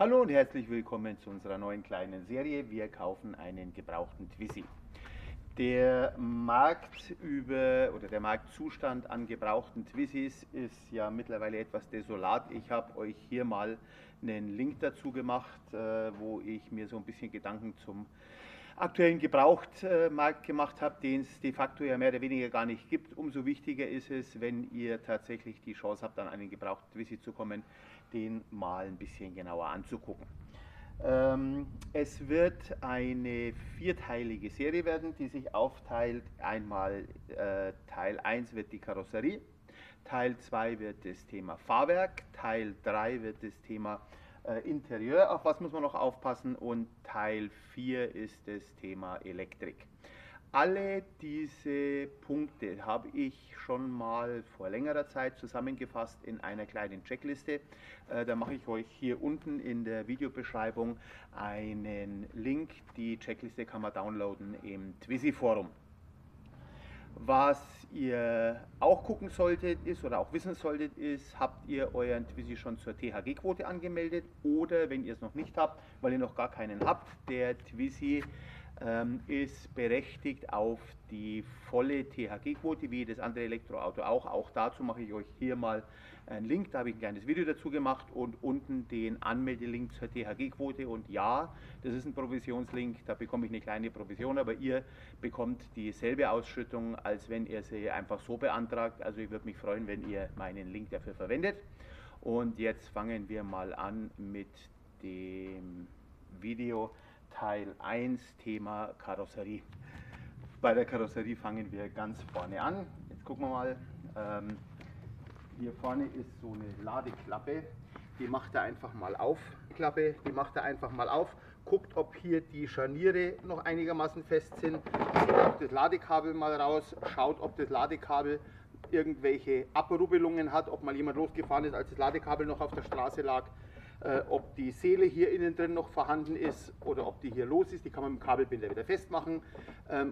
Hallo und herzlich willkommen zu unserer neuen kleinen Serie. Wir kaufen einen gebrauchten Twizy. Der Marktzustand an gebrauchten Twizys ist ja mittlerweile etwas desolat. Ich habe euch hier mal einen Link dazu gemacht, wo ich mir so ein bisschen Gedanken zum aktuellen Gebrauchtmarkt gemacht habe, den es de facto ja mehr oder weniger gar nicht gibt. Umso wichtiger ist es, wenn ihr tatsächlich die Chance habt, an einen gebrauchten Twizy zu kommen, den mal ein bisschen genauer anzugucken. Es wird eine vierteilige Serie werden, die sich aufteilt. Einmal Teil 1 wird die Karosserie, Teil 2 wird das Thema Fahrwerk, Teil 3 wird das Thema Interieur, auf was muss man noch aufpassen, und Teil 4 ist das Thema Elektrik. Alle diese Punkte habe ich schon mal vor längerer Zeit zusammengefasst in einer kleinen Checkliste. Da mache ich euch hier unten in der Videobeschreibung einen Link. Die Checkliste kann man downloaden im Twizy Forum. Was ihr auch gucken solltet ist oder auch wissen solltet ist, habt ihr euren Twizy schon zur THG-Quote angemeldet, oder wenn ihr es noch nicht habt, weil ihr noch gar keinen habt, der Twizy ist berechtigt auf die volle THG-Quote, wie jedes andere Elektroauto auch. Auch dazu mache ich euch hier mal einen Link, da habe ich ein kleines Video dazu gemacht, und unten den Anmeldelink zur THG-Quote. Und ja, das ist ein Provisionslink, da bekomme ich eine kleine Provision, aber ihr bekommt dieselbe Ausschüttung, als wenn ihr sie einfach so beantragt. Also ich würde mich freuen, wenn ihr meinen Link dafür verwendet. Und jetzt fangen wir mal an mit dem Video. Teil 1, Thema Karosserie. Bei der Karosserie fangen wir ganz vorne an. Jetzt gucken wir mal. Hier vorne ist so eine Ladeklappe. Die macht er einfach mal auf. Guckt, ob hier die Scharniere noch einigermaßen fest sind. Zieht auch das Ladekabel mal raus. Schaut, ob das Ladekabel irgendwelche Abrubbelungen hat, ob mal jemand losgefahren ist, als das Ladekabel noch auf der Straße lag. Ob die Seele hier innen drin noch vorhanden ist oder ob die hier los ist, die kann man mit dem Kabelbinder wieder festmachen.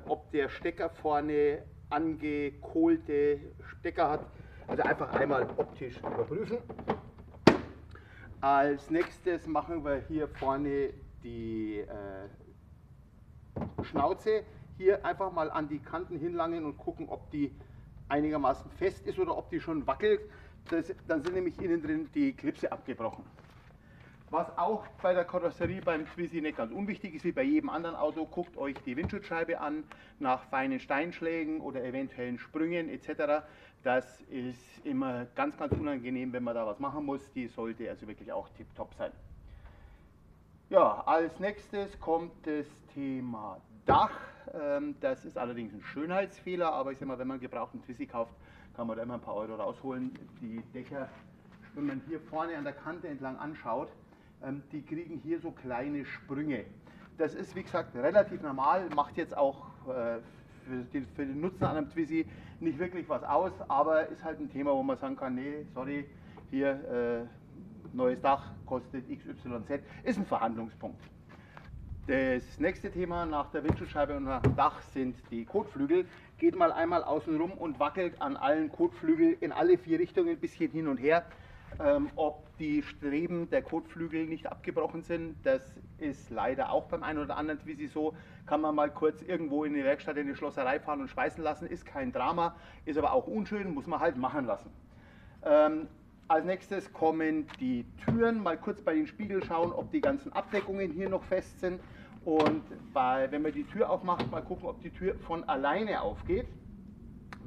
Ob der Stecker vorne angekohlte Stecker hat, also einfach einmal optisch überprüfen. Als nächstes machen wir hier vorne die Schnauze. Hier einfach mal an die Kanten hinlangen und gucken, ob die einigermaßen fest ist oder ob die schon wackelt. Dann sind nämlich innen drin die Klipse abgebrochen. Was auch bei der Karosserie beim Twizy nicht ganz unwichtig ist, wie bei jedem anderen Auto, guckt euch die Windschutzscheibe an, nach feinen Steinschlägen oder eventuellen Sprüngen etc. Das ist immer ganz, ganz unangenehm, wenn man da was machen muss. Die sollte also wirklich auch tipptopp sein. Ja, als nächstes kommt das Thema Dach. Das ist allerdings ein Schönheitsfehler, aber ich sag mal, wenn man einen gebrauchten Twizy kauft, kann man da immer ein paar Euro rausholen. Die Dächer, wenn man hier vorne an der Kante entlang anschaut, die kriegen hier so kleine Sprünge. Das ist, wie gesagt, relativ normal, macht jetzt auch für den Nutzen an einem Twizy nicht wirklich was aus, aber ist halt ein Thema, wo man sagen kann, nee, sorry, hier neues Dach kostet XYZ, ist ein Verhandlungspunkt. Das nächste Thema nach der Windschutzscheibe und nach dem Dach sind die Kotflügel. Geht mal einmal außen rum und wackelt an allen Kotflügeln in alle 4 Richtungen ein bisschen hin und her. Ob die Streben der Kotflügel nicht abgebrochen sind, das ist leider auch beim einen oder anderen Twizy so. Kann man mal kurz irgendwo in die Werkstatt, in die Schlosserei fahren und schweißen lassen, ist kein Drama, ist aber auch unschön, muss man halt machen lassen. Als nächstes kommen die Türen, mal kurz bei den Spiegeln schauen, ob die ganzen Abdeckungen hier noch fest sind, und wenn man die Tür aufmacht, mal gucken, ob die Tür von alleine aufgeht.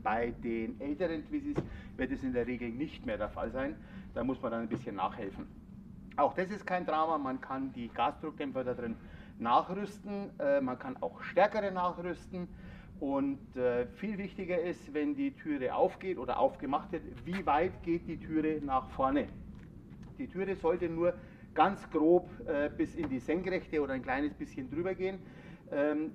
Bei den älteren Twizys wird es in der Regel nicht mehr der Fall sein. Da muss man dann ein bisschen nachhelfen. Auch das ist kein Drama, man kann die Gasdruckdämpfer da drin nachrüsten, man kann auch stärkere nachrüsten, und viel wichtiger ist, wenn die Türe aufgeht oder aufgemacht wird, wie weit geht die Türe nach vorne. Die Türe sollte nur ganz grob bis in die Senkrechte oder ein kleines bisschen drüber gehen.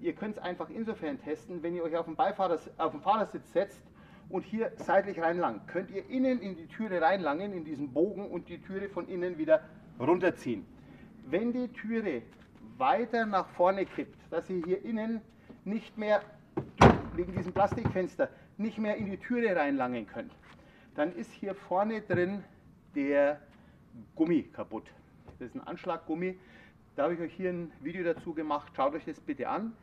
Ihr könnt es einfach insofern testen, wenn ihr euch auf den Fahrersitz setzt und hier seitlich reinlangt, könnt ihr innen in die Türe reinlangen, in diesen Bogen, und die Türe von innen wieder runterziehen. Wenn die Türe weiter nach vorne kippt, dass ihr hier innen nicht mehr, wegen diesem Plastikfenster, nicht mehr in die Türe reinlangen könnt, dann ist hier vorne drin der Gummi kaputt. Das ist ein Anschlaggummi. Da habe ich euch hier ein Video dazu gemacht. Schaut euch das bitte an.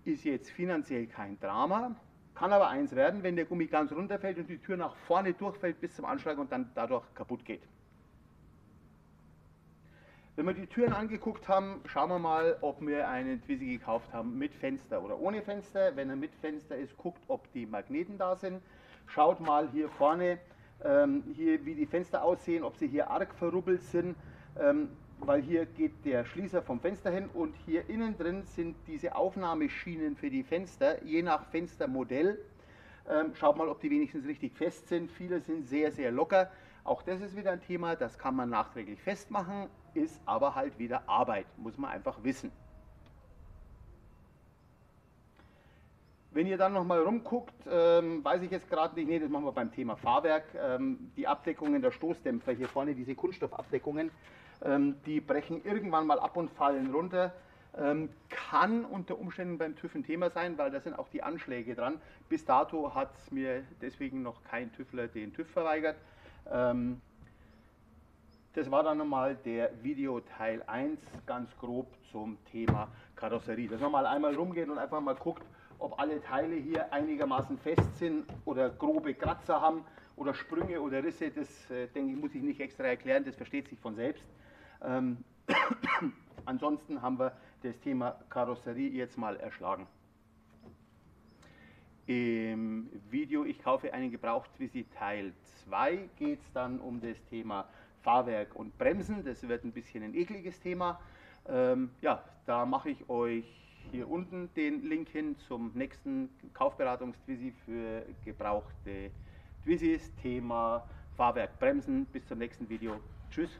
Ist jetzt finanziell kein Drama. Kann aber eins werden, wenn der Gummi ganz runterfällt und die Tür nach vorne durchfällt bis zum Anschlag und dann dadurch kaputt geht. Wenn wir die Türen angeguckt haben, schauen wir mal, ob wir einen Twizy gekauft haben mit Fenster oder ohne Fenster. Wenn er mit Fenster ist, guckt, ob die Magneten da sind. Schaut mal hier vorne, hier, wie die Fenster aussehen, ob sie hier arg verrubbelt sind, weil hier geht der Schließer vom Fenster hin und hier innen drin sind diese Aufnahmeschienen für die Fenster, je nach Fenstermodell. Schaut mal, ob die wenigstens richtig fest sind. Viele sind sehr, sehr locker. Auch das ist wieder ein Thema, das kann man nachträglich festmachen, ist aber halt wieder Arbeit, muss man einfach wissen. Wenn ihr dann nochmal rumguckt, weiß ich jetzt gerade nicht, nee, das machen wir beim Thema Fahrwerk, die Abdeckungen der Stoßdämpfer, hier vorne diese Kunststoffabdeckungen, die brechen irgendwann mal ab und fallen runter. Kann unter Umständen beim TÜV ein Thema sein, weil da sind auch die Anschläge dran. Bis dato hat mir deswegen noch kein TÜVler den TÜV verweigert. Das war dann nochmal der Video Teil 1, ganz grob zum Thema Karosserie. Dass man mal einmal rumgeht und einfach mal guckt, ob alle Teile hier einigermaßen fest sind oder grobe Kratzer haben oder Sprünge oder Risse. Das denke ich, muss ich nicht extra erklären, das versteht sich von selbst. Ansonsten haben wir das Thema Karosserie jetzt mal erschlagen. Im Video Ich kaufe einen Gebraucht-Twizy Teil 2 geht es dann um das Thema Fahrwerk und Bremsen. Das wird ein bisschen ein ekliges Thema. Ja, da mache ich euch hier unten den Link hin zum nächsten Kaufberatungs-Twizy für gebrauchte Twizys. Thema Fahrwerk, Bremsen. Bis zum nächsten Video. Tschüss.